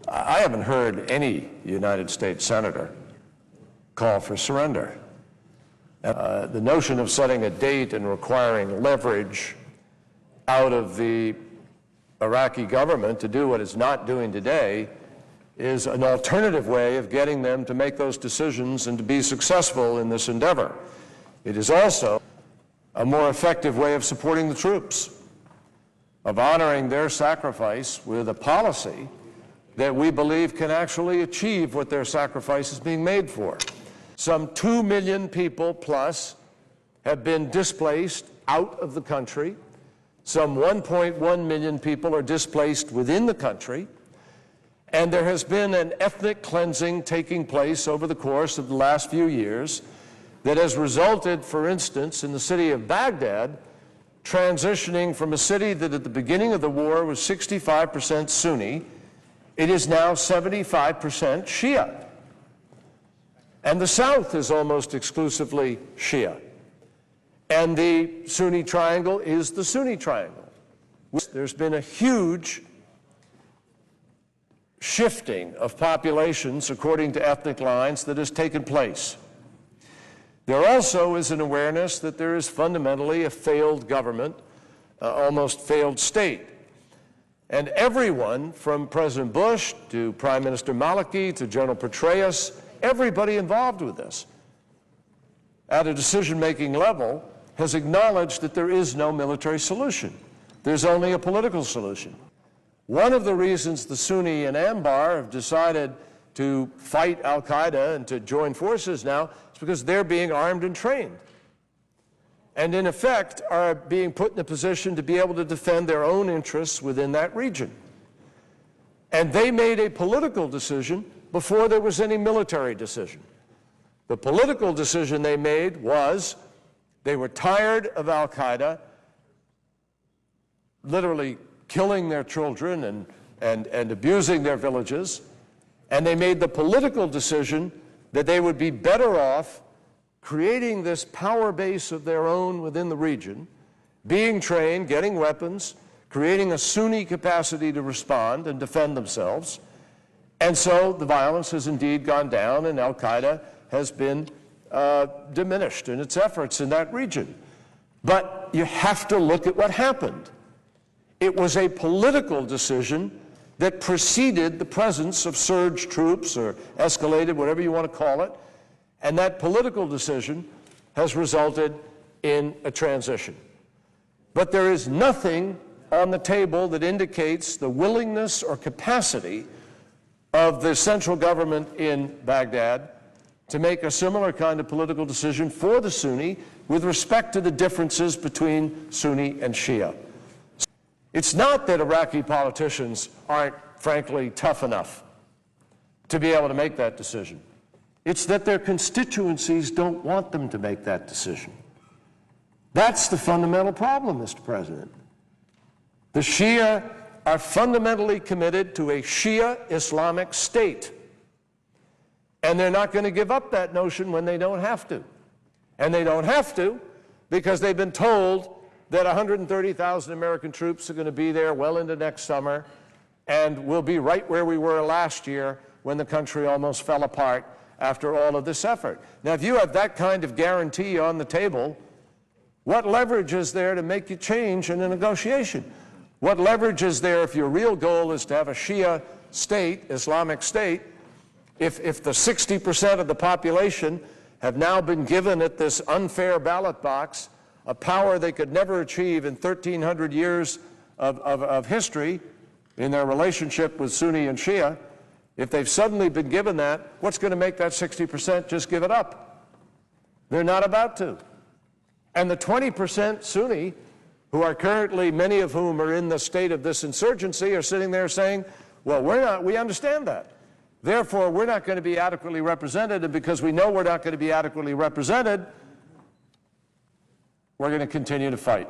I haven't heard any United States senator call for surrender. The notion of setting a date and requiring leverage out of the Iraqi government to do what it's not doing today is an alternative way of getting them to make those decisions and to be successful in this endeavor. It is also a more effective way of supporting the troops, of honoring their sacrifice with a policy that we believe can actually achieve what their sacrifice is being made for. Some 2 million people plus have been displaced out of the country. Some 1.1 million people are displaced within the country. And there has been an ethnic cleansing taking place over the course of the last few years that has resulted, for instance, in the city of Baghdad, transitioning from a city that at the beginning of the war was 65% Sunni, it is now 75% Shia. And the south is almost exclusively Shia. And the Sunni triangle is the Sunni triangle. There's been a huge shifting of populations according to ethnic lines that has taken place. There also is an awareness that there is fundamentally a failed government, almost failed state. And everyone from President Bush to Prime Minister Maliki to General Petraeus, everybody involved with this at a decision-making level has acknowledged that there is no military solution. There's only a political solution. One of the reasons the Sunni and Anbar have decided to fight al-Qaeda and to join forces now is because they're being armed and trained, and in effect are being put in a position to be able to defend their own interests within that region. And they made a political decision before there was any military decision. The political decision they made was they were tired of al-Qaeda literally killing their children and abusing their villages, and they made the political decision that they would be better off creating this power base of their own within the region, being trained, getting weapons, creating a Sunni capacity to respond and defend themselves. And so the violence has indeed gone down, and al-Qaeda has been diminished in its efforts in that region. But you have to look at what happened. It was a political decision that preceded the presence of surge troops or escalated, whatever you want to call it, and that political decision has resulted in a transition. But there is nothing on the table that indicates the willingness or capacity of the central government in Baghdad to make a similar kind of political decision for the Sunni with respect to the differences between Sunni and Shia. It's not that Iraqi politicians aren't, frankly, tough enough to be able to make that decision. It's that their constituencies don't want them to make that decision. That's the fundamental problem, Mr. President. The Shia are fundamentally committed to a Shia Islamic state. And they're not going to give up that notion when they don't have to. And they don't have to because they've been told that 130,000 American troops are going to be there well into next summer, and we'll be right where we were last year when the country almost fell apart after all of this effort. Now, if you have that kind of guarantee on the table, what leverage is there to make you change in a negotiation? What leverage is there if your real goal is to have a Shia state, Islamic state, if the 60% of the population have now been given at this unfair ballot box a power they could never achieve in 1,300 years of history in their relationship with Sunni and Shia? If they've suddenly been given that, what's going to make that 60% just give it up? They're not about to. And the 20% Sunni, who are currently, many of whom are in the state of this insurgency, are sitting there saying, well, we understand that. Therefore, we're not going to be adequately represented, and because we know we're not going to be adequately represented, we're going to continue to fight.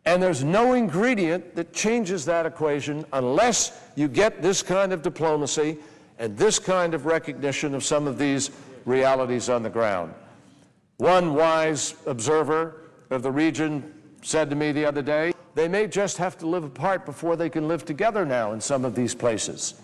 And there's no ingredient that changes that equation unless you get this kind of diplomacy and this kind of recognition of some of these realities on the ground. One wise observer of the region said to me the other day, they may just have to live apart before they can live together now in some of these places.